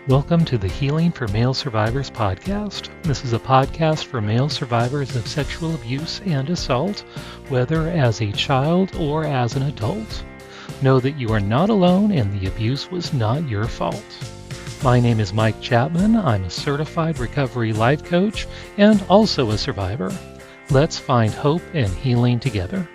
Welcome to the Healing for Male Survivors podcast. This is a podcast for male survivors of sexual abuse and assault, whether as a child or as an adult. Know that you are not alone and the abuse was not your fault. My name is Mike Chapman. I'm a certified recovery life coach and also a survivor. Let's find hope and healing together.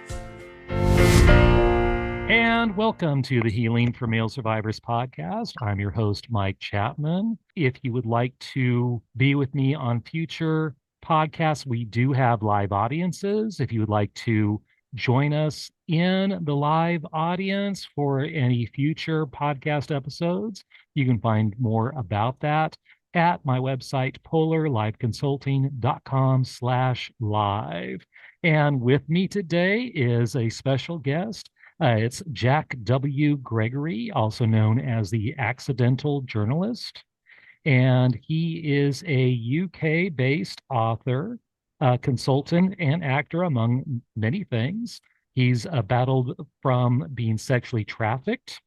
And welcome to the Healing for Male Survivors podcast. I'm your host, Mike Chapman. If you would like to be with me on future podcasts, we do have live audiences. If you would like to join us in the live audience for any future podcast episodes, you can find more about that at my website, polarlifeconsulting.com/live. And with me today is a special guest. It's Jack W. Gregory, also known as the Accidental Journalist. And he is a UK-based author, consultant, and actor, among many things. He's battled from being sexually trafficked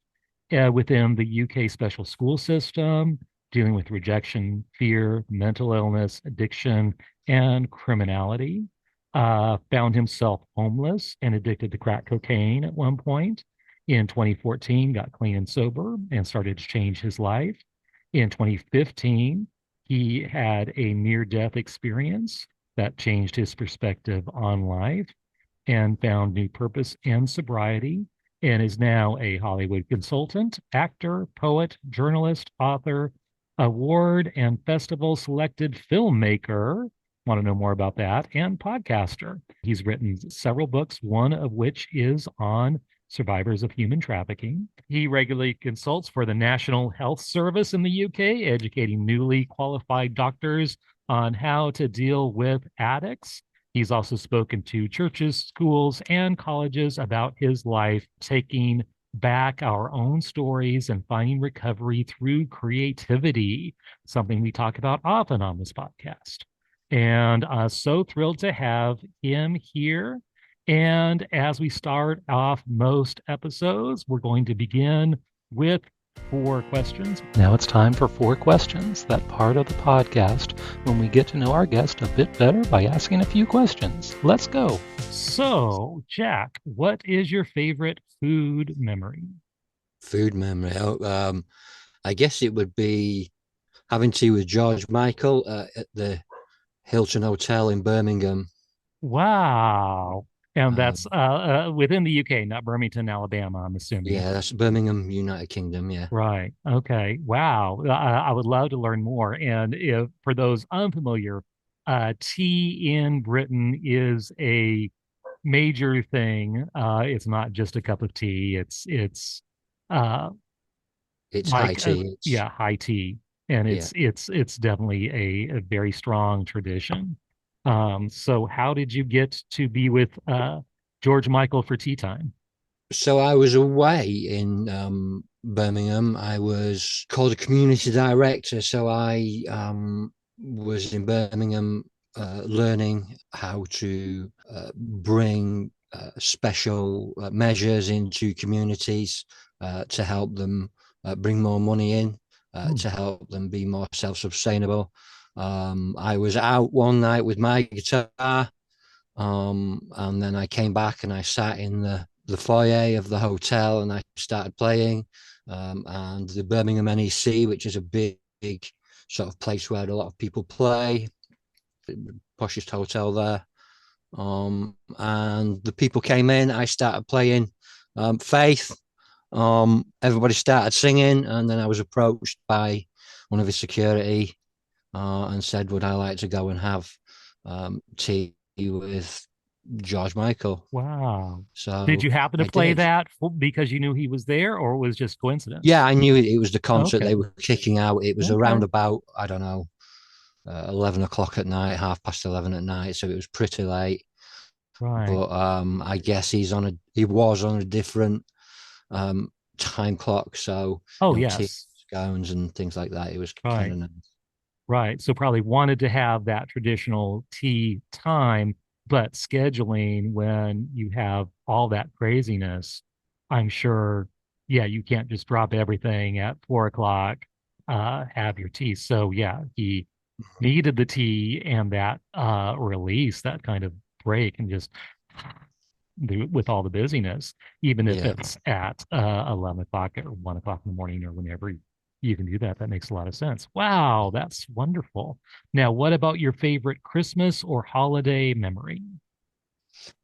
within the UK special school system, dealing with rejection, fear, mental illness, addiction, and criminality. Found himself homeless and addicted to crack cocaine at one point. In 2014, got clean and sober and started to change his life. In 2015, he had a near-death experience that changed his perspective on life and found new purpose in sobriety, and is now a Hollywood consultant, actor, poet, journalist, author, award and festival-selected filmmaker. Want to know more about that? And podcaster. He's written several books, one of which is on survivors of human trafficking. He regularly consults for the National Health Service in the UK, educating newly qualified doctors on how to deal with addicts. He's also spoken to churches, schools, and colleges about his life, taking back our own stories and finding recovery through creativity, something we talk about often on this podcast. And so thrilled to have him here. And as we start off most episodes, we're going to begin with 4 questions. Now it's time for 4 questions, that part of the podcast when we get to know our guest a bit better by asking a few questions. Let's go. So, Jack, what is your favorite food memory? Food memory. I guess it would be having tea with George Michael at the Hilton Hotel in Birmingham. Wow. And that's within the UK, not Birmingham, Alabama, I'm assuming. Yeah, that's Birmingham, United Kingdom. Yeah. Right. Okay. Wow. I would love to learn more. And if for those unfamiliar, tea in Britain is a major thing. It's not just a cup of tea. It's uh It's high like tea. yeah, high tea. And Yeah. it's definitely a very strong tradition. So how did you get to be with George Michael for tea time? So I was away in Birmingham. I was called a community director. So I was in Birmingham learning how to bring special measures into communities to help them bring more money in, to help them be more self-sustainable. I was out one night with my guitar, and then I came back and I sat in the foyer of the hotel and I started playing. And the Birmingham NEC, which is a big sort of place where a lot of people play, poshest hotel there. And the people came in. I started playing Faith. Everybody started singing, and then I was approached by one of his security and said, "Would I like to go and have tea with George Michael?" Wow. Did So you happen to I play did. that because you knew he was there, or was just coincidence? Yeah, I knew it was the concert Okay. they were kicking out. It was Okay. around about, I don't know, 11 o'clock at night, 11:30 at night. So it was pretty late. Right. But I guess he was on a different um, time clock. So, Oh, you know, tea, yes. scones and things like that. It was kind Right. of nice. Right. So probably wanted to have that traditional tea time, but scheduling when you have all that craziness, I'm sure, yeah, you can't just drop everything at 4 o'clock have your tea. So yeah, he needed the tea and that release, that kind of break, and just with all the busyness, even if Yeah. it's at 11 o'clock or 1 o'clock in the morning or whenever you can do that. That makes a lot of sense. Wow, that's wonderful. Now, what about your favorite Christmas or holiday memory?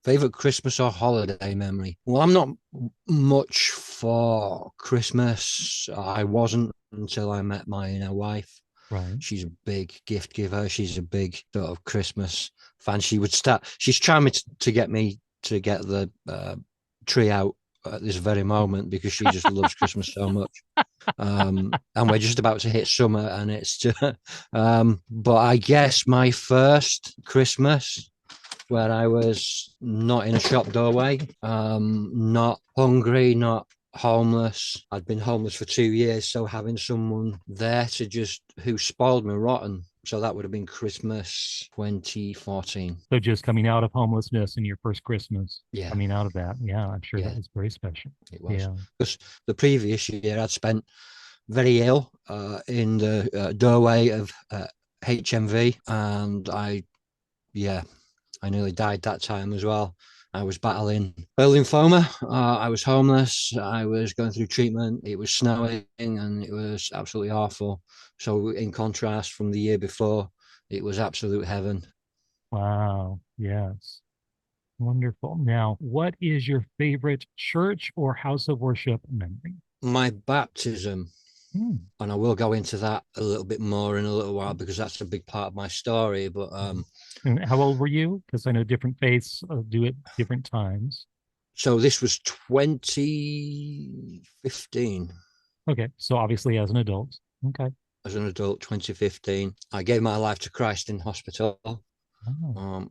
Favorite Christmas or holiday memory? Well, I'm not much for Christmas. I wasn't until I met my wife. Right. She's a big gift giver. She's a big sort of Christmas fan. She's trying to get me to get the tree out at this very moment because she just loves Christmas so much. And we're just about to hit summer, and it's just, but I guess my first Christmas where I was not in a shop doorway, not hungry, not homeless. I'd been homeless for 2 years, so having someone there to just who spoiled me rotten. So that would have been Christmas 2014. So just coming out of homelessness and your first Christmas, Yeah, coming out of that. Yeah, I'm sure that yeah, was very special. it was. Yeah. Because the previous year I'd spent very ill in the doorway of HMV, and yeah, I nearly died that time as well. I was battling lymphoma. I was homeless. I was going through treatment. It was snowing and it was absolutely awful. So, in contrast from the year before, it was absolute heaven. Wow. Yes. Wonderful. Now, what is your favorite church or house of worship memory? My baptism, Hmm. and I will go into that a little bit more in a little while because that's a big part of my story. But And how old were you? Because I know different faiths do it different times. so this was 2015. Okay. So obviously as an adult. Okay. As an adult, 2015, I gave my life to Christ in hospital. Oh,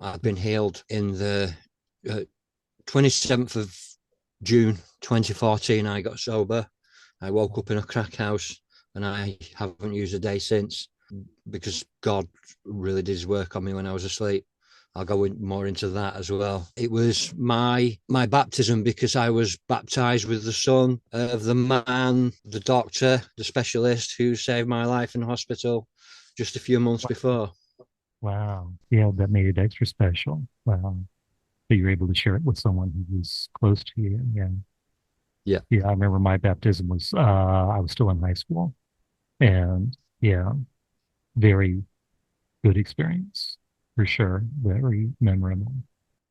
I've been healed in the 27th of June 2014. I got sober. I woke up in a crack house and I haven't used a day since because God really did his work on me when I was asleep. I'll go more into that as well. It was my baptism because I was baptized with the son of the man, the doctor, the specialist who saved my life in hospital just a few months before. wow. Yeah, that made it extra special. Wow. So you were able to share it with someone who was close to you. Yeah. Yeah. Yeah. I remember my baptism was, I was still in high school. And yeah, very good experience for sure. Very memorable.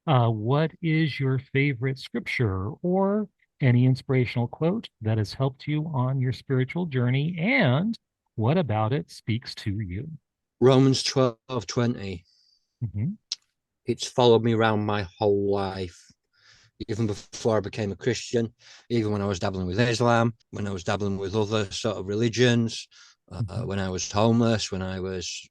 What is your favorite scripture or any inspirational quote that has helped you on your spiritual journey? And what about it speaks to you? Romans 12:20. Mhm. It's followed me around my whole life. Even before I became a Christian, even when I was dabbling with Islam, when I was dabbling with other sort of religions, Mhm. when I was homeless, when I was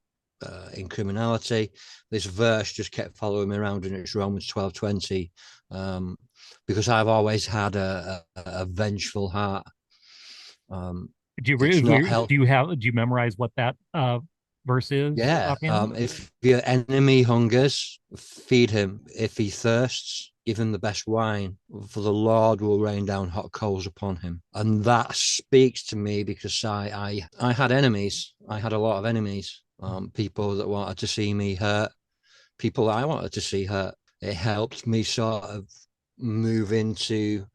in criminality, this verse just kept following me around, and it's Romans 12:20, um, because I've always had a vengeful heart. Um, it's not Do help. you have do you memorize what that verse is Yeah. offhand? If your enemy hungers, feed him. If he thirsts, give him the best wine, for the Lord will rain down hot coals upon him. And that speaks to me because I had enemies. I had a lot of enemies. People that wanted to see me hurt, people that I wanted to see hurt. It helped me sort of move into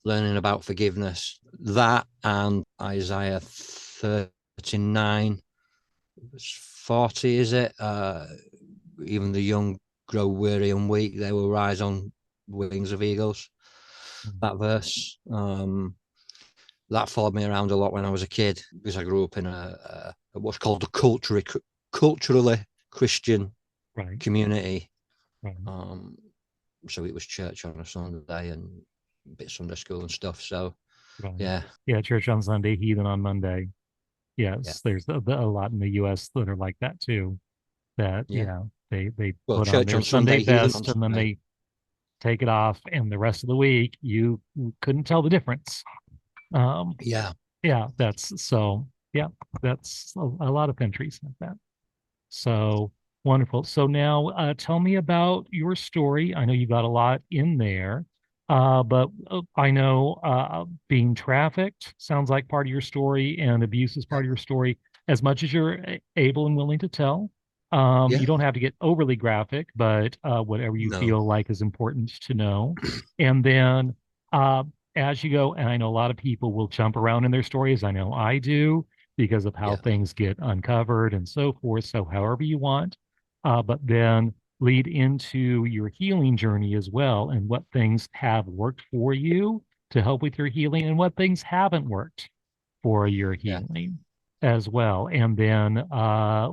learning about forgiveness. That and Isaiah 39 40, is it? Even the young grow weary and weak, they will rise on wings of eagles. Mhm. That verse, that followed me around a lot when I was a kid because I grew up in a what's called a culturally Christian Right, community. right, Um, so it was church on a Sunday and a bit Sunday school and stuff. So right. yeah, Yeah, church on Sunday, heathen on Monday. yeah, Yes, there's a lot in the U.S. that are like that too. That yeah. yeah, they Well, put on church their on Sunday Sunday, heathen on best and then Sunday. they take it off, and the rest of the week you couldn't tell the difference. Um, Yeah. yeah, that's so. Yeah, that's a lot of countries like that. So wonderful. So now, tell me about your story. I know you got a lot in there. But I know being trafficked sounds like part of your story, and abuse is part of your story. As much as you're able and willing to tell, Yeah. you don't have to get overly graphic, but whatever you No. feel like is important to know. And then uh, as you go, and I know a lot of people will jump around in their stories. I know I do because of how Yeah. things get uncovered and so forth. So, however you want, but then lead into your healing journey as well and what things have worked for you to help with your healing and what things haven't worked for your Yeah. healing as well. And then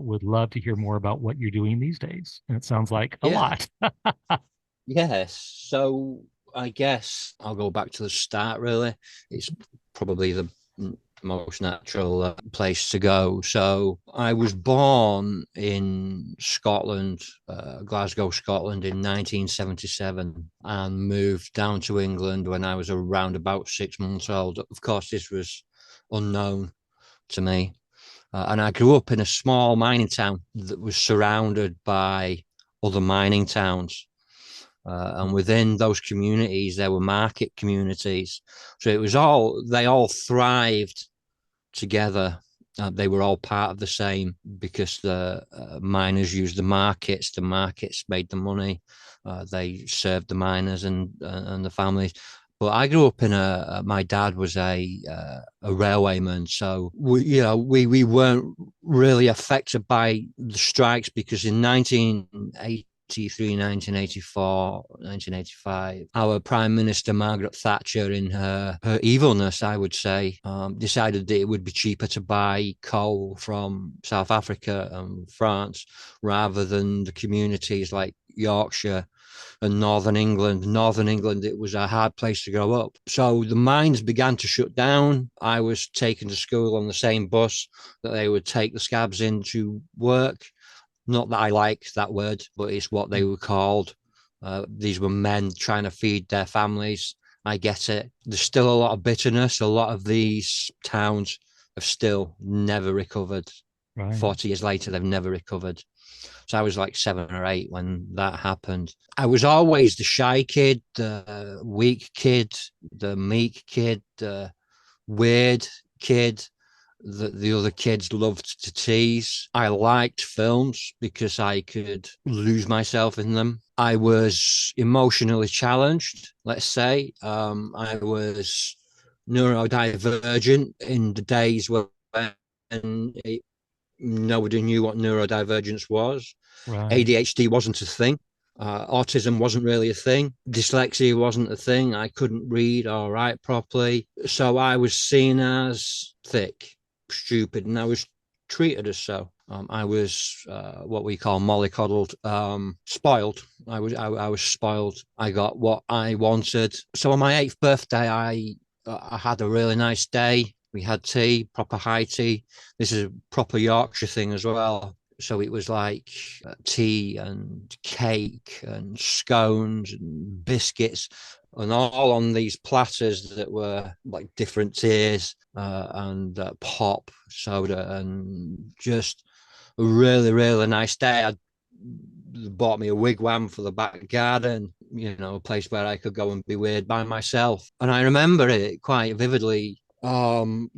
would love to hear more about what you're doing these days. And it sounds like a Yeah. lot. Yes. So I guess I'll go back to the start, really. It's probably the most natural place to go. So I was born in Scotland, Glasgow, Scotland in 1977, and moved down to England when I was around about 6 months old. Of course, this was unknown to me. And I grew up in a small mining town that was surrounded by other mining towns. And within those communities, there were market communities. So it was all, they all thrived together. They were all part of the same because the miners used the markets made the money, they served the miners and the families. But I grew up in my dad was a railwayman, so we weren't really affected by the strikes because in 1983, 1984, 1985, our Prime Minister Margaret Thatcher, in her evilness, I would say, decided that it would be cheaper to buy coal from South Africa and France rather than the communities like Yorkshire and Northern England. Northern England, it was a hard place to grow up. So the mines began to shut down. I was taken to school on the same bus that they would take the scabs into work. Not that I like that word, but it's what they were called. These were men trying to feed their families. I get it. There's still a lot of bitterness. A lot of these towns have still never recovered. Right. 40 years later, they've never recovered. So I was like 7 or 8 when that happened. I was always the shy kid, the weak kid, the meek kid, the weird kid that the other kids loved to tease. I liked films because I could lose myself in them. I was emotionally challenged, let's say. I was neurodivergent in the days when nobody knew what neurodivergence was. Right. ADHD wasn't a thing. Autism wasn't really a thing. Dyslexia wasn't a thing. I couldn't read or write properly. So I was seen as thick, stupid, and I was treated as so. I was what we call mollycoddled, spoiled. I was spoiled. I got what I wanted. So on my 8th birthday, I had a really nice day. We had tea, proper high tea. This is a proper Yorkshire thing as well. So it was like tea and cake and scones and biscuits and all on these platters that were like different tiers and pop soda and just a really, really nice day. I bought me a wigwam for the back garden, a place where I could go and be weird by myself. And I remember it quite vividly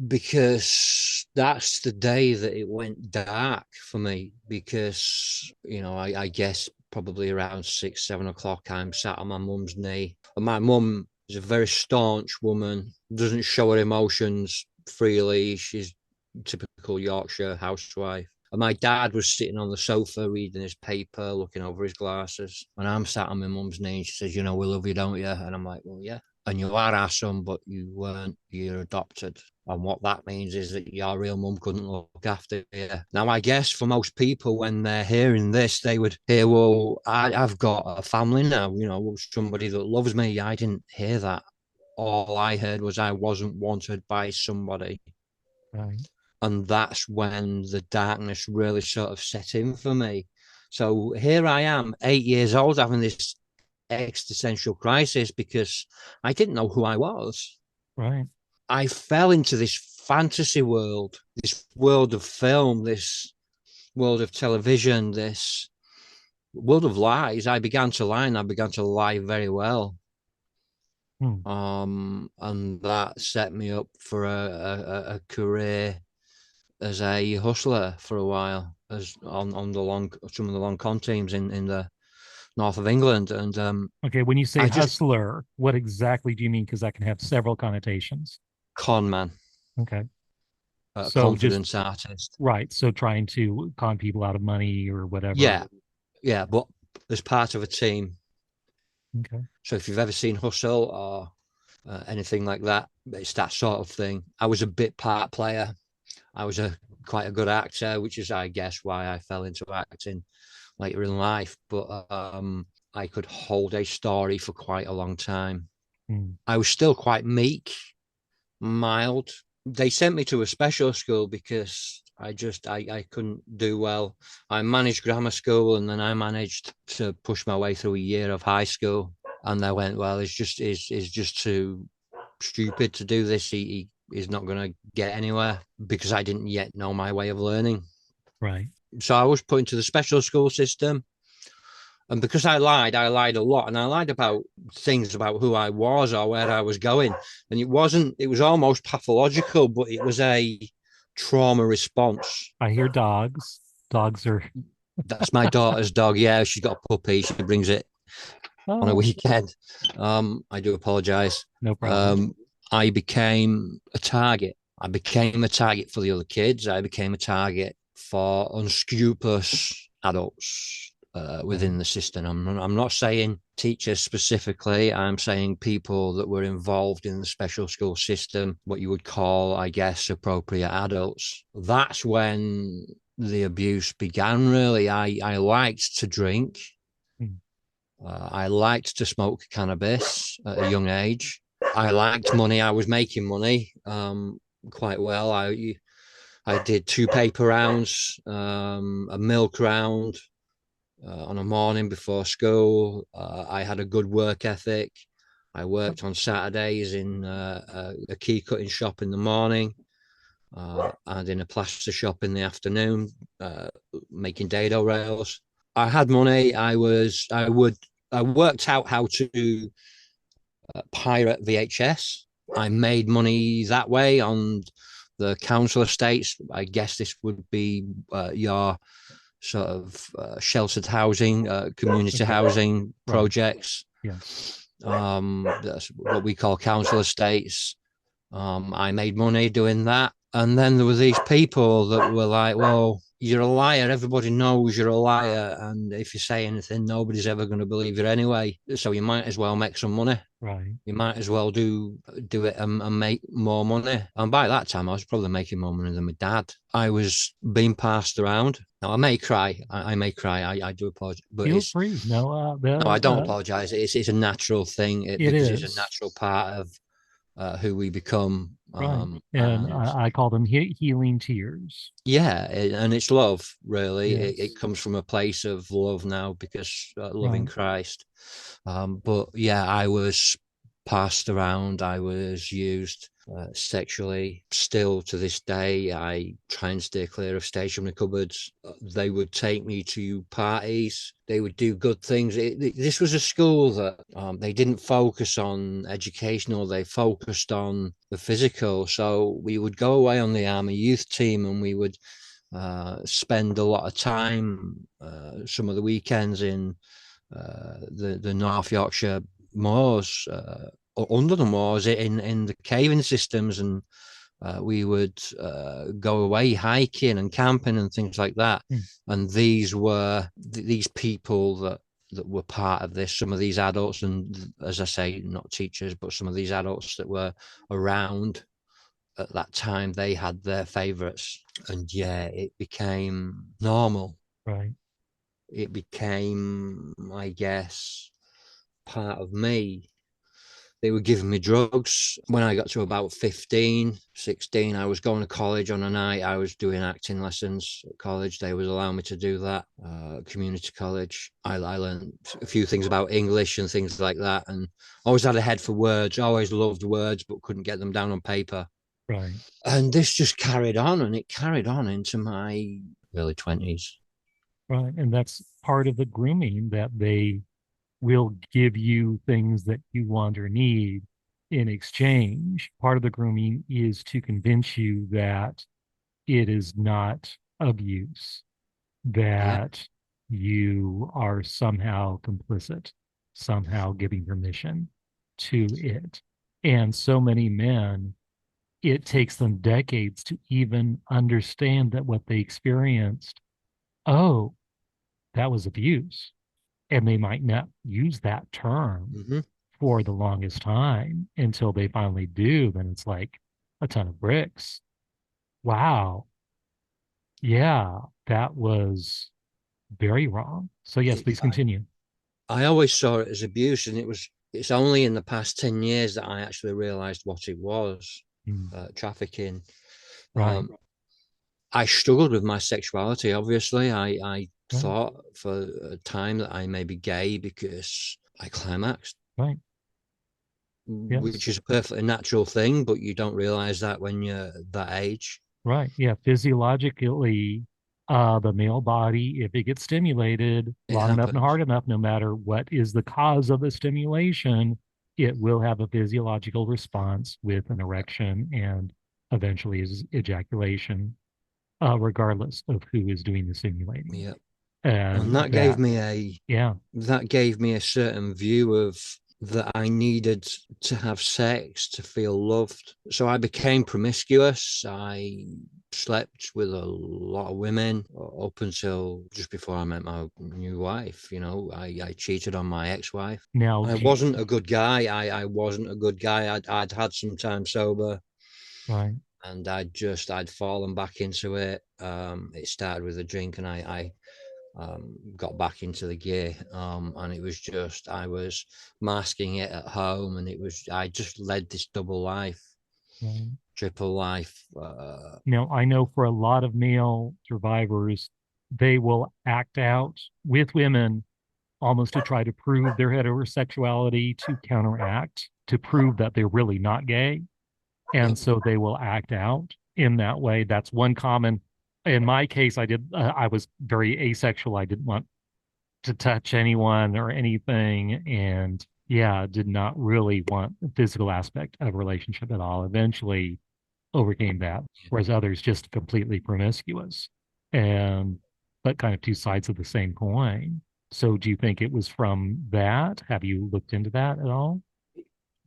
because that's the day that it went dark for me because I guess probably around 6, 7 o'clock I'm sat on my mum's knee, and my mum is a very staunch woman, doesn't show her emotions freely. She's typical Yorkshire housewife. And my dad was sitting on the sofa reading his paper, looking over his glasses. And I'm sat on my mum's knee and she says, we love you, don't you? And I'm like, well, yeah. And you are our son, but you weren't, you're adopted. And what that means is that your real mum couldn't look after you. Now, I guess for most people, when they're hearing this, they would hear, well, I've got a family now, somebody that loves me. I didn't hear that. All I heard was I wasn't wanted by somebody. Right. And that's when the darkness really sort of set in for me. So here I am, 8 years old, having this existential crisis because I didn't know who I was. Right. I fell into this fantasy world, this world of film, this world of television, this world of lies. I began to lie, and I began to lie very well. Hmm. And that set me up for a career as a hustler for a while, as on the long some of the long con teams in the north of England, and Okay, when you say I just hustler, what exactly do you mean? Because that can have several connotations. con man, Okay. So just confidence artist. right. So trying to con people out of money or whatever. Yeah, yeah, but as part of a team. Okay. So if you've ever seen Hustle or anything like that, it's that sort of thing. I was a bit part player. I was a quite a good actor, which is, I guess, why I fell into acting later in life. But I could hold a story for quite a long time. Hmm. I was still quite meek, mild. They sent me to a special school because I couldn't do well. I managed grammar school, and then I managed to push my way through a year of high school. And they went, well, it's just too stupid to do this. He is not going to get anywhere, because I didn't yet know my way of learning. Right. So I was put into the special school system. And because I lied a lot, and I lied about things about who I was or where I was going. And it was almost pathological, but it was a trauma response. I hear dogs. Dogs are, That's my daughter's dog. Yeah, she's got a puppy. She brings it on a oh, weekend. I do apologize. no problem. Um, I became a target. I became a target for the other kids. I became a target for unscrupulous adults Right. within the system. I'm not saying teachers specifically. I'm saying people that were involved in the special school system, what you would call, I guess, appropriate adults. That's when the abuse began, really. I liked to drink. Hmm. I liked to smoke cannabis at a young age. I liked money. I was making money quite well. I did two paper rounds, a milk round on a morning before school. I had a good work ethic. I worked on Saturdays in a key cutting shop in the morning, and in a plaster shop in the afternoon, making dado rails. I had money. I worked out how to pirate VHS. I made money that way on the council estates. I guess this would be your sort of sheltered housing, community Okay. housing Right. projects. Yes. That's what we call council estates. I made money doing that. And then there were these people that were like, well, you're a liar. Everybody knows you're a liar. And if you say anything, nobody's ever going to believe you anyway. So you might as well make some money. Right. You might as well do it and make more money. And by that time, I was probably making more money than my dad. I was being passed around. Now, I may cry. I may cry. I do apologize. But Feel it's free. No, no, I don't apologize. It's a natural thing, it because it's a is. natural part of who we become. Right. And And I call them healing tears. yeah, and it's love, really. It Yes. comes from a place of love now, because loving Right. Christ. But yeah, I was passed around. I was used sexually. Still to this day, I try and stay clear of stationery cupboards. They would take me to parties. They would do good things. This was a school that they didn't focus on educational. They focused on the physical. So we would go away on the army youth team, and we would spend a lot of time, some of the weekends, in the North Yorkshire moors, under the moors, in the caving systems, and we would go away hiking and camping and things like that. Hmm. And these were these people that were part of this. Some of these adults, and as I say, not teachers, but some of these adults that were around at that time, they had their favorites. And yeah, it became normal. Right. It became, I guess, part of me. They were giving me drugs. When I got to about 15, 16, I was going to college on a night. I was doing acting lessons at college. They would allow me to do that. Community college. I learned a few things about English and things like that. And always had a head for words. Always loved words, but couldn't get them down on paper. Right. And this just carried on, and it carried on into my early 20s. Right. And that's part of the grooming that they will give you things that you want or need. in exchange, part of the grooming is to convince you that it is not abuse, Yeah. that you are somehow complicit, somehow giving permission to it. And so many men, it takes them decades to even understand that what they experienced, oh, that was abuse. And they might not use that term Hmm. for the longest time until they finally do. Then it's like a ton of bricks. Wow. Yeah, that was very wrong. So, yes, please continue. I always saw it as abuse, and it's only in the past 10 years that I actually realized what it was, Mm, trafficking. right, Um, I struggled with my sexuality, obviously. I right, thought for a time that I may be gay because I climaxed, right. which Yes. is a perfectly natural thing, but you don't realize that when you're that age. Right. Yeah. Physiologically, the male body, if it gets stimulated It long enough and happens. hard enough, no matter what is the cause of the stimulation, it will have a physiological response with an erection and eventually is ejaculation, regardless of who is doing the stimulating. Yeah. And And that, yeah, that gave me a certain view of that I needed to have sex to feel loved. So I became promiscuous. I slept with a lot of women up until just before I met my new wife. I cheated on my ex-wife. now, I wasn't a good guy. I wasn't a good guy. I'd had some time sober, right, and I'd fallen back into it. It started with a drink, and I got back into the gear, and it was just I was masking it at home, and I just led this double life, right. triple life. Now, I know for a lot of male survivors, they will act out with women almost to try to prove their heterosexuality, to counteract, to prove that they're really not gay. And Yep. so they will act out in that way. That's one common. In my case, I was very asexual. I didn't want to touch anyone or anything. And yeah, did not really want the physical aspect of a relationship at all. Eventually overcame that, whereas others just completely promiscuous. And, but kind of two sides of the same coin. So do you think it was from that? Have you looked into that at all?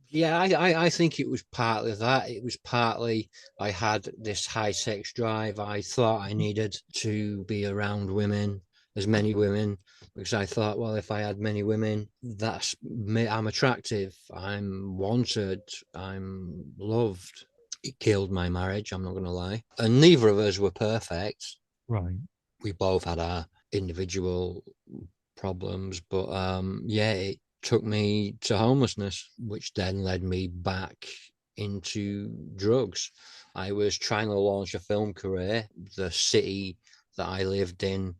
Yeah, I think it was partly that. It was partly I had this high sex drive. I thought I needed to be around women, as many women, because I thought, well, if I had many women, that's me. I'm attractive. I'm wanted. I'm loved. It killed my marriage. I'm not going to lie. And neither of us were perfect. Right. We both had our individual problems, but yeah, it took me to homelessness, which then led me back into drugs. I was trying to launch a film career. The city that I lived in,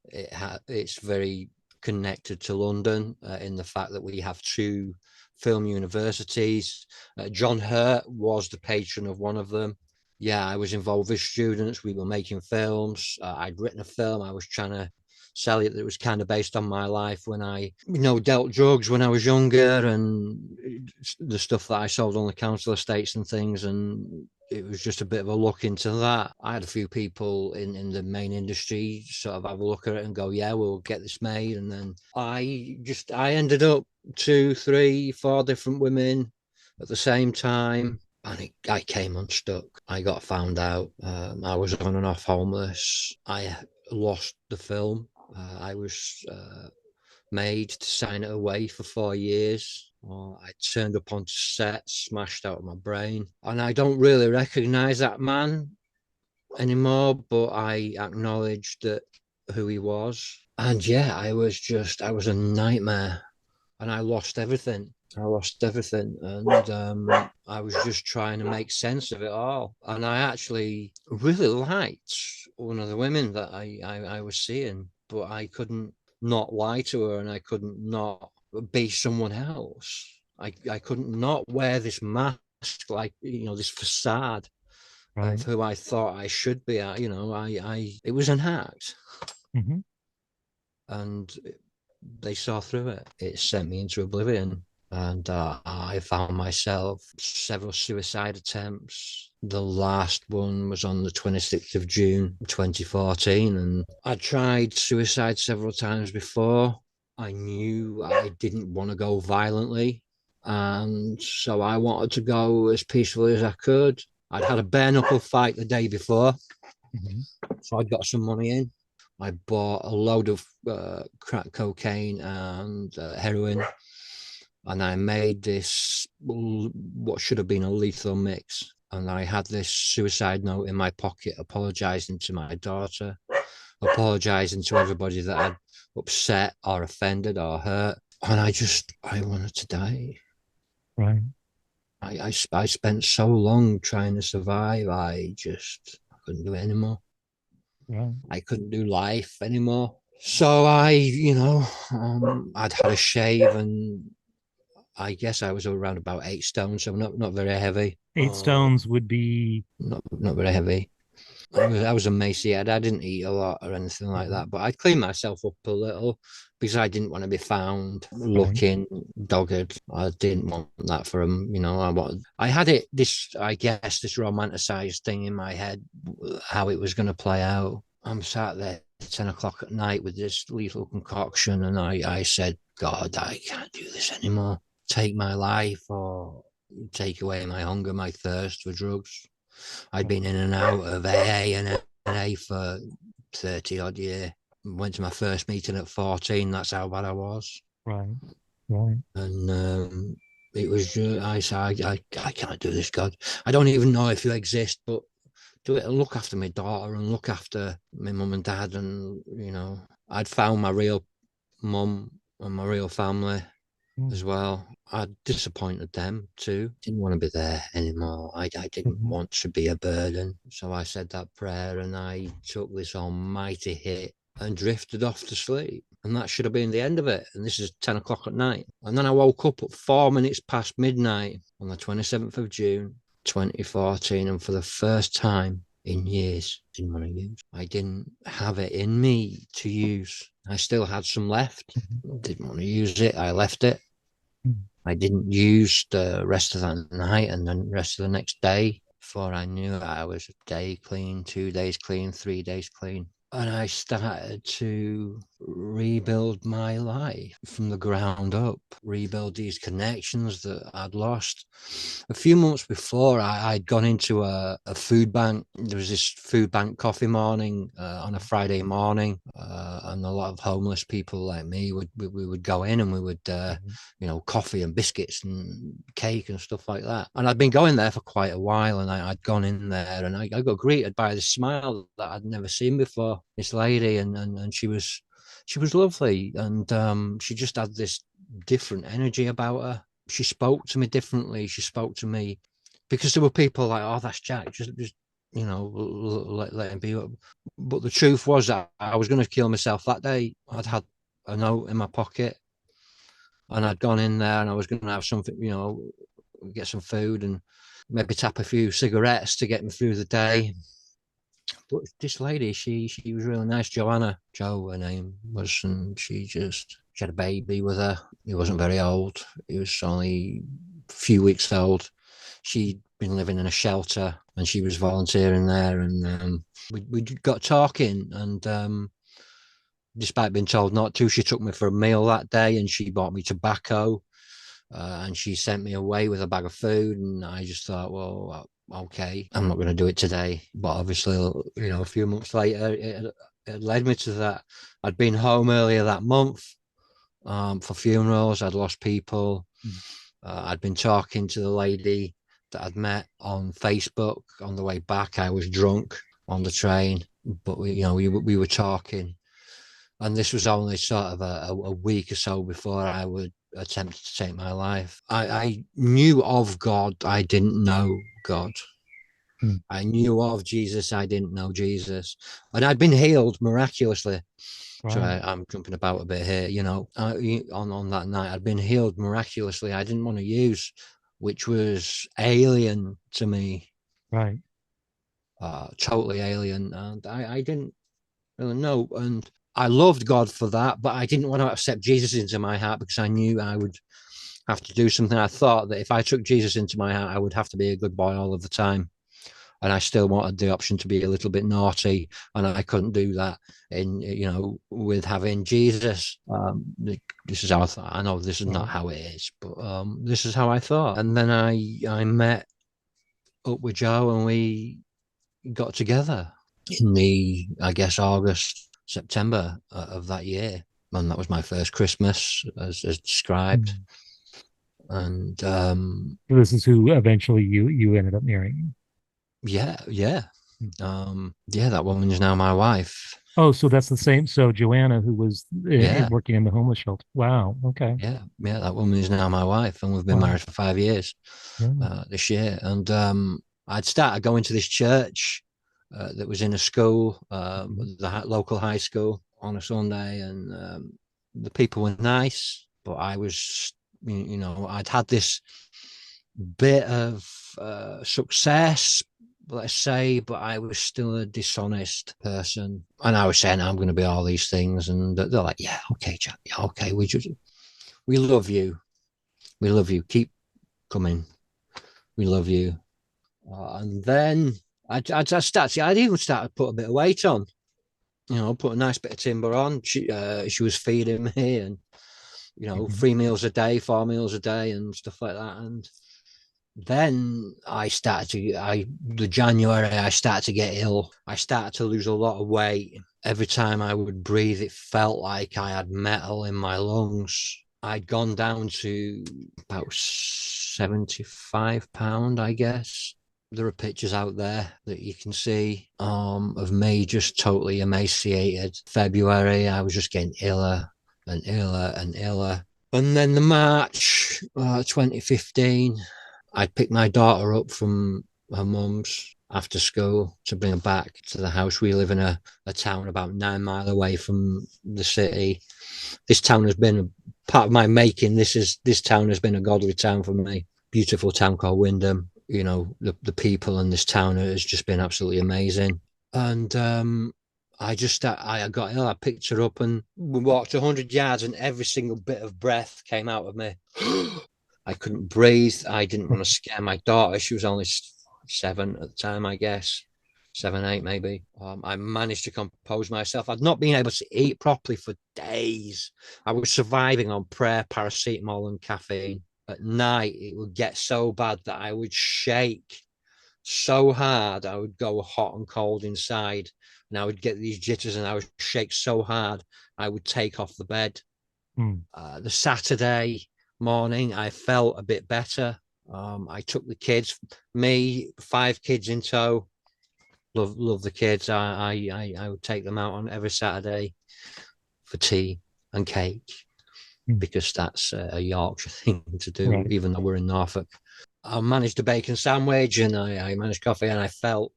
it's very connected to London in the fact that we have two film universities. John Hurt was the patron of one of them. Yeah, I was involved with students. We were making films. I'd written a film. I was trying to sell it that was kind of based on my life when I, dealt drugs when I was younger, and the stuff that I sold on the council estates and things. And it was just a bit of a look into that. I had a few people in the main industry sort of have a look at it and go, yeah, we'll get this made. And then I ended up two, three, four different women at the same time. And I came unstuck. I got found out. I was on and off homeless. I lost the film. I was made to sign it away for 4 years. I turned up on set, smashed out of my brain. And I don't really recognize that man anymore, but I acknowledged that who he was. And yeah, I was a nightmare, and I lost everything. I lost everything, and I was just trying to make sense of it all. And I actually really liked one of the women that I was seeing, but I couldn't not lie to her, and I couldn't not be someone else. I couldn't not wear this mask, like this facade Right. of who I thought I should be. It was an act, Hmm. and they saw through it. It sent me into oblivion. And I found myself several suicide attempts. The last one was on the 26th of June, 2014. And I tried suicide several times before. I knew I didn't want to go violently. And so I wanted to go as peacefully as I could. I'd had a bare knuckle fight the day before. Mhm. So I'd got some money in. I bought a load of crack cocaine and heroin, and I made this what should have been a lethal mix. And I had this suicide note in my pocket, apologizing to my daughter, apologizing to everybody that I'd upset or offended or hurt. And I wanted to die. Right. I spent so long trying to survive. I couldn't do it anymore. Right. I couldn't do life anymore. So I'd had a shave, and I guess I was around about 8 stone, so not very heavy. Eight stones would be. Not very heavy. I was emaciated. I didn't eat a lot or anything like Mhm. that, but I'd clean myself up a little because I didn't want to be found Right. looking dogged. I didn't want that for him. I had it this, I guess, this romanticized thing in my head, how it was going to play out. I'm sat there at 10 o'clock at night with this lethal concoction, and I said, God, I can't do this anymore. Take my life or take away my hunger, my thirst for drugs. I'd Right. been in and out of AA and NA for 30 odd year. Went to my first meeting at 14. That's how bad I was. Right. Right. And it was just, I said, I can't do this, God. I don't even know if you exist, but do it and look after my daughter and look after my mum and dad. And, I'd found my real mum and my real family as Mm. well. I disappointed them too. Didn't want to be there anymore. I didn't Mhm. want to be a burden. So I said that prayer and I took this almighty hit and drifted off to sleep. And that should have been the end of it. And this is 10 o'clock at night. And then I woke up at 4 minutes past midnight on the 27th of June, 2014. And for the first time in years, I didn't want to use. I didn't have it in me to use. I still had some left. Mhm. Didn't want to use it. I left it. Mm. I didn't use the rest of that night and the rest of the next day. Before I knew it, I was a day clean, 2 days clean, 3 days clean. And I started to rebuild my life from the ground up, rebuild these connections that I'd lost. A few months before, I'd gone into a food bank. There was this food bank coffee morning on a Friday morning, and a lot of homeless people like me we would go in and we would Mhm. coffee and biscuits and cake and stuff like that. And I'd been going there for quite a while, and I'd gone in there, and I got greeted by this smile that I'd never seen before. This lady, and she was lovely, and she just had this different energy about her. She spoke to me differently. She spoke to me because there were people like, "Oh, that's Jack. Just let him be." But the truth was that I was going to kill myself that day. I'd had a note in my pocket, and I'd gone in there, and I was going to have something, get some food and maybe tap a few cigarettes to get me through the day. But this lady, she was really nice, Joanna, Joe, her name was, and she had a baby with her. He wasn't very old. He was only a few weeks old. She'd been living in a shelter, and she was volunteering there. And we got talking, and despite being told not to, she took me for a meal that day, and she bought me tobacco, and she sent me away with a bag of food. And I just thought, well, okay, I'm not going to do it today. But obviously, a few months later, it led me to that. I'd been home earlier that month for funerals. I'd lost people. Mm. I'd been talking to the lady that I'd met on Facebook on the way back. I was drunk on the train, but we were talking, and this was only sort of a week or so before I would attempt to take my life. I knew of God. I didn't know God. Mm. I knew of Jesus. I didn't know Jesus. And I'd been healed miraculously. So Right. I'm jumping about a bit here. On that night, I'd been healed miraculously. I didn't want to use, which was alien to me, Right. totally alien. And I didn't really know. And I loved God for that, but I didn't want to accept Jesus into my heart because I knew I would have to do something. I thought that if I took Jesus into my heart, I would have to be a good boy all of the time. And I still wanted the option to be a little bit naughty, and I couldn't do that with having Jesus. This is how I thought. I know this is not Right. how it is, but this is how I thought. And then I met up with Joe, and we got together in the, I guess, August, September of that year. And that was my first Christmas, as described. Mm. And This is who eventually you ended up marrying. yeah, yeah, Mm. yeah, that woman is now my wife. Oh, so that's the same. So Joanna, who was Yeah, working in the homeless shelter. Wow. Okay. yeah, that woman is now my wife, and we've been Wow. married for 5 years Yeah. this year. And I'd started going to this church that was in a school, Mhm. the local high school, on a Sunday, and the people were nice, but I was, I'd had this bit of success, let's say, but I was still a dishonest person. And I was saying I'm going to be all these things, and they're like, "Yeah, okay, Jack, yeah, okay, we love you, we love you, keep coming, we love you." And then I'd even started to put a bit of weight on, put a nice bit of timber on. She was feeding me, and Mhm. 3 meals a day, 4 meals a day, and stuff like that. And then the January, I started to get ill. I started to lose a lot of weight. Every time I would breathe, it felt like I had metal in my lungs. I'd gone down to about 75 pound, I guess. There are pictures out there that you can see of me just totally emaciated. February, I was just getting iller and iller and iller. And then the March 2015, I'd picked my daughter up from her mum's after school to bring her back to the house. We live in a town about 9 miles away from the city. This town has been a part of my making. This town has been a godly town for me. Beautiful town called Wyndham. The people in this town has just been absolutely amazing. And I got ill. I picked her up, and we walked 100 yards, and every single bit of breath came out of me. I couldn't breathe. I didn't want to scare my daughter. She was only 7 at the time, I guess. 7, 8, maybe. I managed to compose myself. I'd not been able to eat properly for days. I was surviving on prayer, paracetamol, and caffeine. At night, it would get so bad that I would shake so hard. I would go hot and cold inside, and I would get these jitters, and I would shake so hard I would take off the bed. Mm. The Saturday morning, I felt a bit better. I took the kids, me, 5 kids in tow. Love the kids. I would take them out on every Saturday for tea and cake, Mm. because that's a Yorkshire thing to do, Right. even though we're in Norfolk. I managed a bacon sandwich, and I managed coffee, and I felt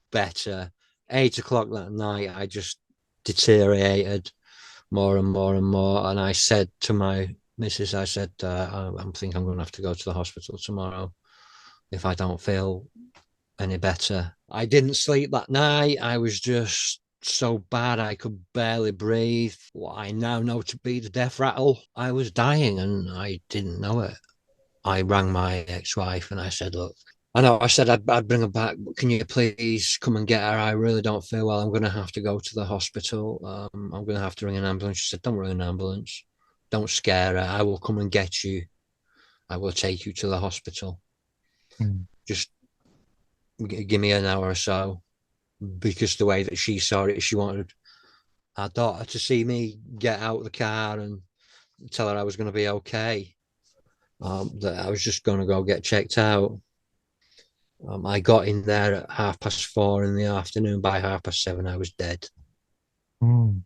better. 8 o'clock that night, I just deteriorated more and more and more. And I said to my missus, I said, I think I'm going to have to go to the hospital tomorrow if I don't feel any better. I didn't sleep that night. I was just so bad I could barely breathe. What I now know to be the death rattle. I was dying, and I didn't know it. I rang my ex-wife, and I said, "Look, I know I said I'd bring her back, but can you please come and get her? I really don't feel well. I'm going to have to go to the hospital. I'm going to have to ring an ambulance." She said, "Don't ring an ambulance. Don't scare her. I will come and get you. I will take you to the hospital. Mm. Just give me an hour or so." Because the way that she saw it, she wanted our daughter to see me get out of the car and tell her I was going to be okay. That I was just going to go get checked out. I got in there at 4:30 in the afternoon. By 7:30, I was dead. Mm.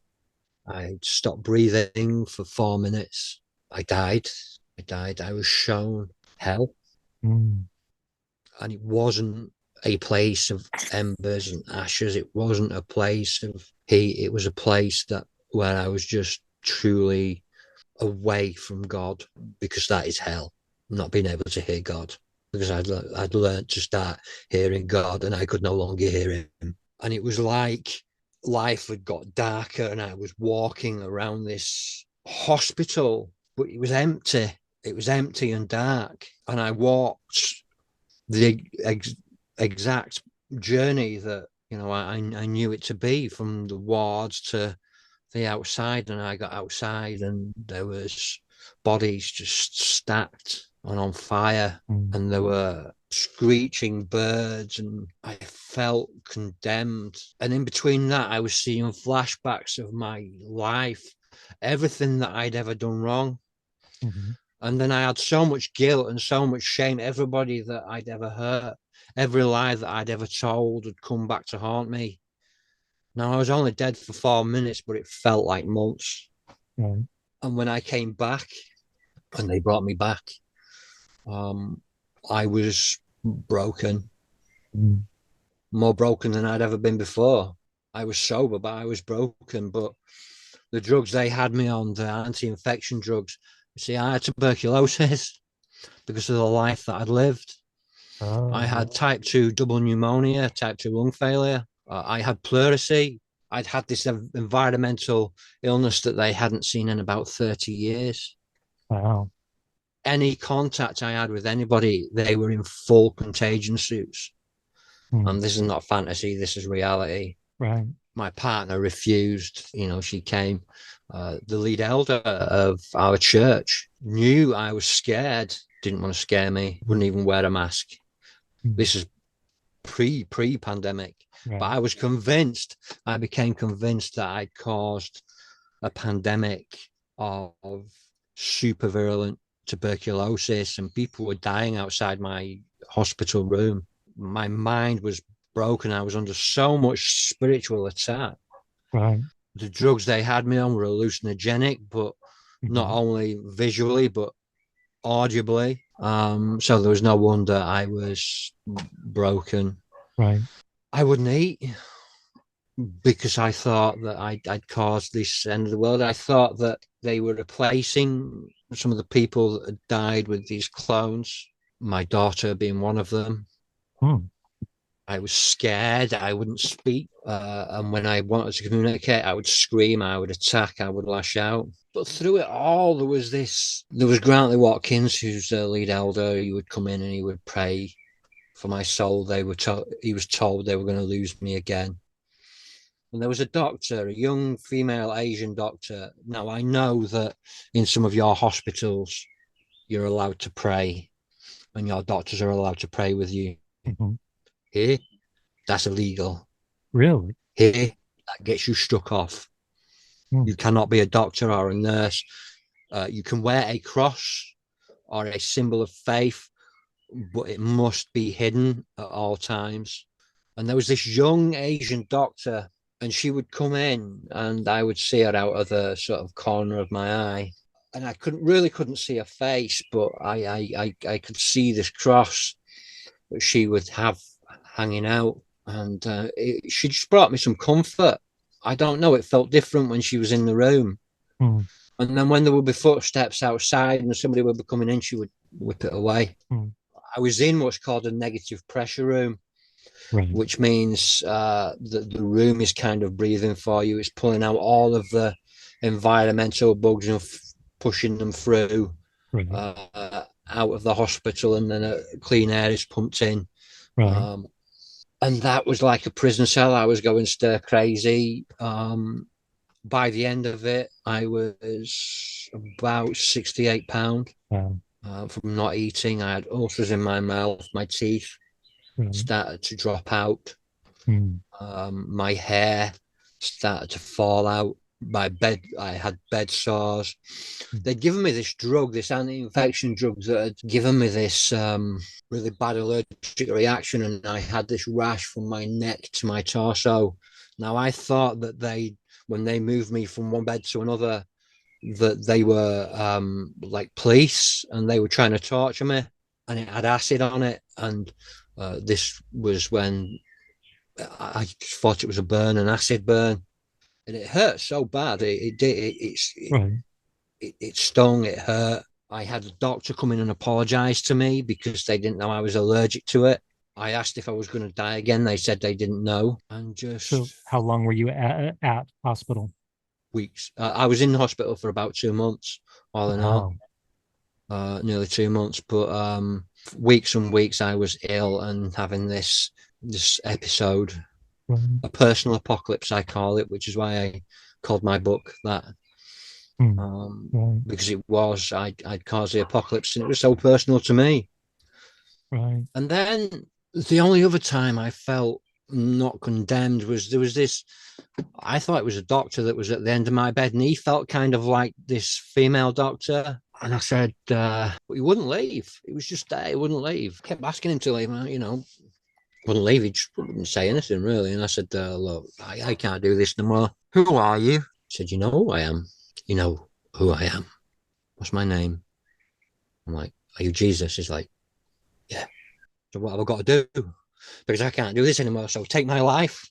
I stopped breathing for 4 minutes. I died. I died. I was shown hell, Mm. and it wasn't a place of embers and ashes. It wasn't a place of heat. It was a place where I was just truly away from God, because that is hell. Not being able to hear God, because I'd learned to start hearing God, and I could no longer hear him. And it was like life had got darker, and I was walking around this hospital, but it was empty. it was empty and dark, and I walked the exact journey that I knew it to be, from the wards to the outside. And I got outside, and there was bodies just stacked and on fire, mm, and there were screeching birds, and I felt condemned. And in between that, I was seeing flashbacks of my life, everything that I'd ever done wrong. mhm, And then I had so much guilt and so much shame. Everybody that I'd ever hurt, every lie that I'd ever told had come back to haunt me. Now, I was only dead for 4 minutes, but it felt like months. right, And when I came back and they brought me back, um, I was broken, mm, more broken than I'd ever been before. I was sober, but I was broken. But the drugs they had me on, the anti-infection drugs, you see, I had tuberculosis because of the life that I'd lived. I oh, had type 2 double pneumonia, type 2 lung failure. I had pleurisy. I'd had this environmental illness that they hadn't seen in about 30 years. wow, Any contact I had with anybody, they were in full contagion suits. mm, And this is not fantasy, this is reality. right, My partner refused, she came. The lead elder of our church knew I was scared, didn't want to scare me, mm, wouldn't even wear a mask. mm, This is pre-pandemic, but right, I was convinced. I became convinced that I'd caused a pandemic of super virulent tuberculosis, and people were dying outside my hospital room. My mind was broken. I was under so much spiritual attack. right, The drugs they had me on were hallucinogenic, but not mhm, only visually but audibly. So there was no wonder I was broken. right, I wouldn't eat because I thought that I'd caused this end of the world. I thought that they were replacing some of the people that had died with these clones, my daughter being one of them. mm, I was scared. I wouldn't speak. And when I wanted to communicate, I would scream, I would attack, I would lash out. But through it all, there was Grantley Watkins, who's the lead elder. He would come in and he would pray for my soul. He was told they were going to lose me again. And there was a doctor, a young female Asian doctor. Now, I know that in some of your hospitals, you're allowed to pray and your doctors are allowed to pray with you. mhm, Here, that's illegal. really, Here, that gets you struck off. mm, You cannot be a doctor or a nurse. You can wear a cross or a symbol of faith, but it must be hidden at all times. And there was this young Asian doctor, and she would come in, and I would see her out of the sort of corner of my eye, and I couldn't see her face, but I could see this cross that she would have hanging out, and she just brought me some comfort. I don't know, it felt different when she was in the room. mm, And then when there would be footsteps outside and somebody would be coming in, she would whip it away. mm, I was in what's called a negative pressure room, right, which means that the room is kind of breathing for you. It's pulling out all of the environmental bugs and pushing them through right, out of the hospital, and then clean air is pumped in. right, Um, and that was like a prison cell. I was going stir crazy. By the end of it, I was about 68 pounds wow, from not eating. I had ulcers in my mouth, my teeth right, started to drop out. mm, My hair started to fall out. I had bed sores. mm, They'd given me this drug, this anti-infection drug that had given me this really bad allergic reaction, and I had this rash from my neck to my torso. Now, I thought that when they moved me from one bed to another, that they were like police and they were trying to torture me, and it had acid on it. And this was when I thought it was a burn, an acid burn, and it hurt so bad. right, It stung. It hurt. I had a doctor come in and apologize to me because they didn't know I was allergic to it. I asked if I was going to die again. They said they didn't know, and so just how long were you at hospital? weeks. I was in the hospital for about 2 months, all in all. Wow, nearly 2 months. But weeks and weeks I was ill and having this episode, Right. a personal apocalypse, I call it, which is why I called my book that. Mm. Um, Right. because it was I'd caused the apocalypse and it was so personal to me. Right. And then the only other time I felt not condemned was there was this. I thought it was a doctor that was at the end of my bed, and he felt kind of like this female doctor. And I said, but he wouldn't leave. He was just there. He wouldn't leave. I kept asking him to leave. Wouldn't leave. He just wouldn't say anything really. And I said, look, I can't do this no more. Who are you? He said, you know who I am. You know who I am. What's my name? I'm like, are you Jesus? He's like, yeah. So what have I got to do? Because I can't do this anymore. So take my life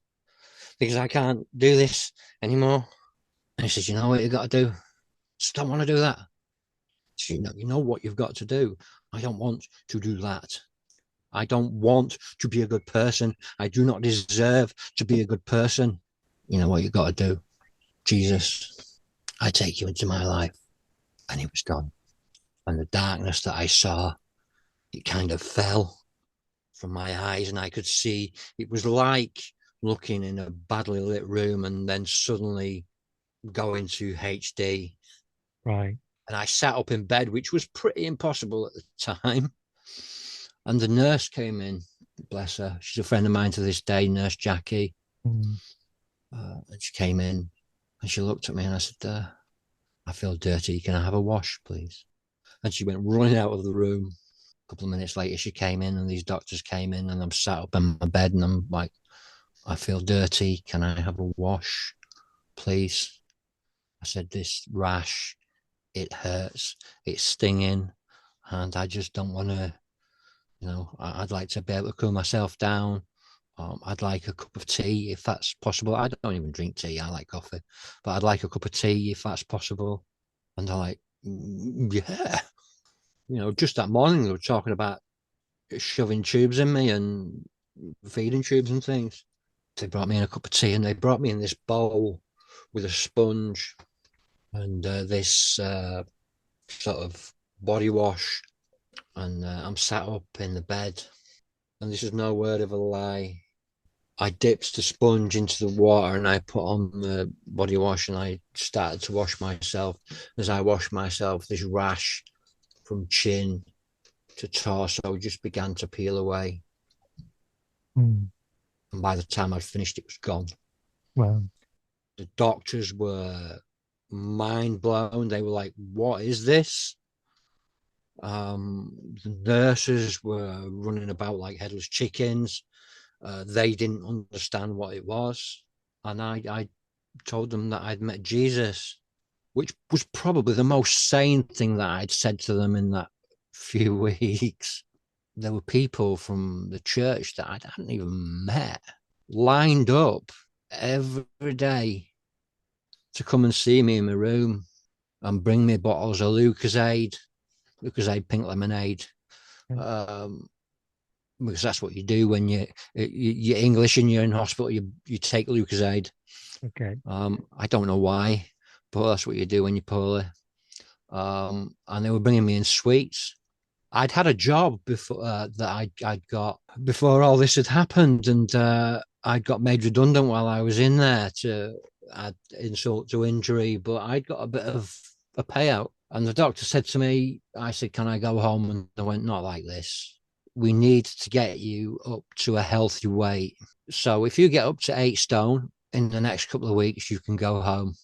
because I can't do this anymore. And he says, you know what you got to do? Just don't want to do that. So, you know what you've got to do. I don't want to do that. I don't want to be a good person. I do not deserve to be a good person. You know what you got to do? Jesus, I take you into my life. And he was gone. And the darkness that I saw, it kind of fell from my eyes, and I could see it was like looking in a badly lit room and then suddenly going to HD. Right. And I sat up in bed, which was pretty impossible at the time. And the nurse came in, bless her. She's a friend of mine to this day, Nurse Jackie. Mm. And she came in and she looked at me and I said, I feel dirty. Can I have a wash, please? And she went running out of the room. A couple of minutes later, she came in and these doctors came in and I'm sat up in my bed and I'm like, I feel dirty. Can I have a wash, please? I said, this rash, it hurts, it's stinging, and I just don't want to, I'd like to be able to cool myself down. I'd like a cup of tea if that's possible. I don't even drink tea, I like coffee, but I'd like a cup of tea if that's possible. And they're like, yeah. Just that morning they were talking about shoving tubes in me and feeding tubes and things. They brought me in a cup of tea and they brought me in this bowl with a sponge and this sort of body wash. And I'm sat up in the bed, and this is no word of a lie. I dipped the sponge into the water and I put on the body wash and I started to wash myself. As I washed myself, this rash from chin to torso just began to peel away. Mm. And by the time I'd finished, it was gone. Wow. The doctors were mind blown. They were like, what is this? The nurses were running about like headless chickens. They didn't understand what it was. And I told them that I'd met Jesus, which was probably the most sane thing that I'd said to them in that few weeks. There were people from the church that I hadn't even met lined up every day to come and see me in my room and bring me bottles of Lucozade pink lemonade. Okay. Um, because that's what you do when you're English and you're in hospital. You take Lucozade. Okay. I don't know why, but that's what you do when you're poorly. And they were bringing me in sweets. I'd had a job before that I'd got before all this had happened, and I got made redundant while I was in there to add insult to injury. But I'd got a bit of a payout, and the doctor said to me, "I said, can I go home?" And I went, "Not like this. We need to get you up to a healthy weight. So if you get up to 8 stone in the next couple of weeks, you can go home."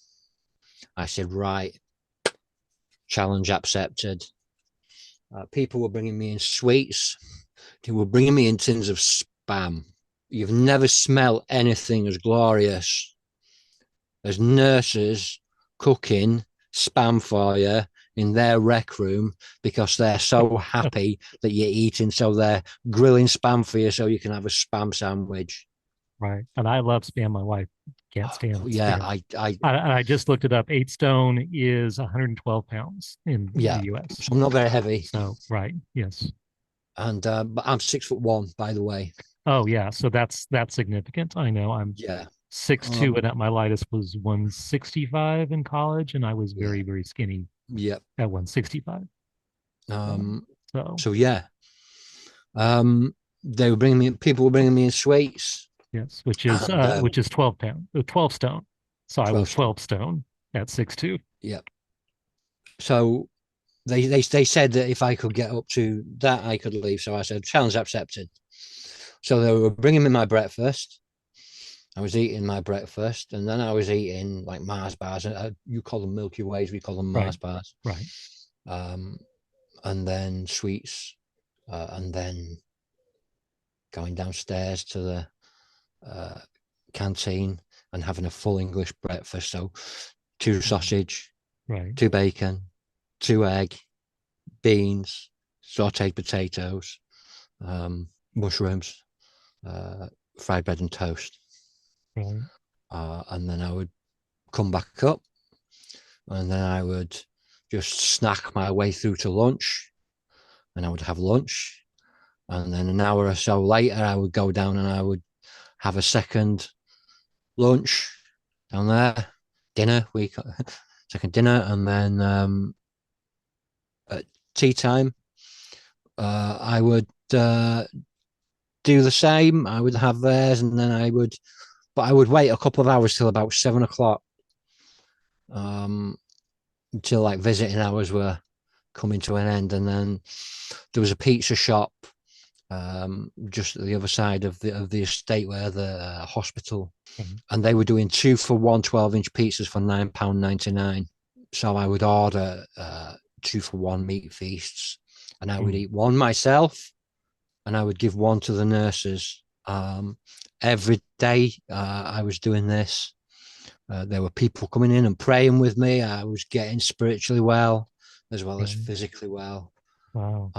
I said, "Right, challenge accepted." People were bringing me in sweets. They were bringing me in tins of spam. You've never smelled anything as glorious as nurses cooking spam for you in their rec room because they're so happy that you're eating. So they're grilling spam for you so you can have a spam sandwich. Right. And I love spam. My wife can't stand Yeah, spam. I just looked it up. 8 stone is 112 pounds in the yeah. US. So I'm not very heavy, So, right. Yes. and but I'm 6'1", by the way. Oh, yeah. So that's significant. I know I'm Yeah, 6'2", and at my lightest was 165 in college, and I was yeah, very, very skinny yeah. at 165. So So yeah, they were bringing me. People were bringing me in sweets, yes, and which is 12 pound, 12 stone. So I was 12 stone. 12 stone at 6'2". Yeah. So they said that if I could get up to that, I could leave. So I said, challenge accepted. So they were bringing me my breakfast. I was eating my breakfast, and then I was eating like Mars bars. You call them Milky Ways, we call them Right, Mars bars. right, Um, and then sweets, and then going downstairs to the uh, canteen and having a full English breakfast. So 2 sausage, right, 2 bacon, 2 egg, beans, sauteed potatoes, mushrooms, fried bread and toast. right, And then I would come back up, and then I would just snack my way through to lunch, and I would have lunch. And then an hour or so later, I would go down and I would have a second lunch down there, dinner, second dinner, and then at tea time, I would do the same. I would have theirs, and then but I would wait a couple of hours till about 7 o'clock, until like visiting hours were coming to an end. And then there was a pizza shop just at the other side of the estate where the hospital, and they were doing 2 for 1 12-inch pizzas for £9.99. So I would order 2 for 1 meat feasts, and I would eat one myself, and I would give one to the nurses. Every day I was doing this. There were people coming in and praying with me. I was getting spiritually well as well as physically well. wow,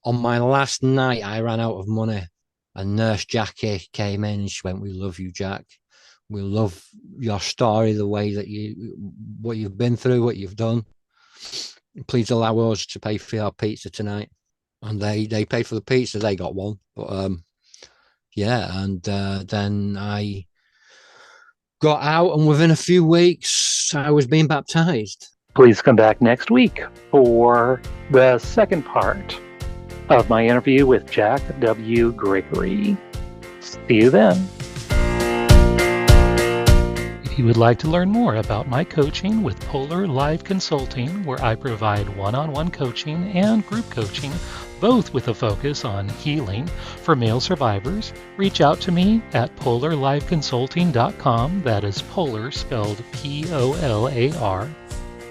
On my last night, I ran out of money, and Nurse Jackie came in and she went, "We love you, Jack. We love your story, the way that what you've been through, what you've done. Please allow us to pay for your pizza tonight." And they paid for the pizza. They got one, but yeah. And then I got out, and within a few weeks, I was being baptized. Please come back next week for the second part of my interview with Jack W. Gregory. See you then. If you would like to learn more about my coaching with Polar Live Consulting, where I provide one-on-one coaching and group coaching, both with a focus on healing for male survivors, reach out to me at polarliveconsulting.com. That is Polar spelled Polar.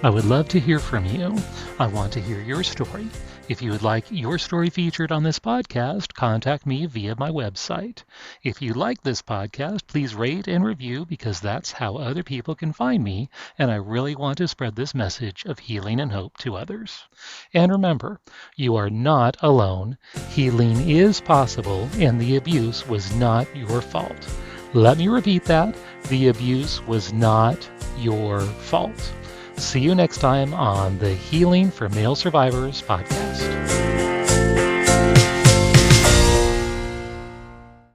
I would love to hear from you. I want to hear your story. If you would like your story featured on this podcast, contact me via my website. If you like this podcast, please rate and review, because that's how other people can find me, and I really want to spread this message of healing and hope to others. And remember, you are not alone. Healing is possible, and the abuse was not your fault. Let me repeat that. The abuse was not your fault. See you next time on the Healing for Male Survivors podcast.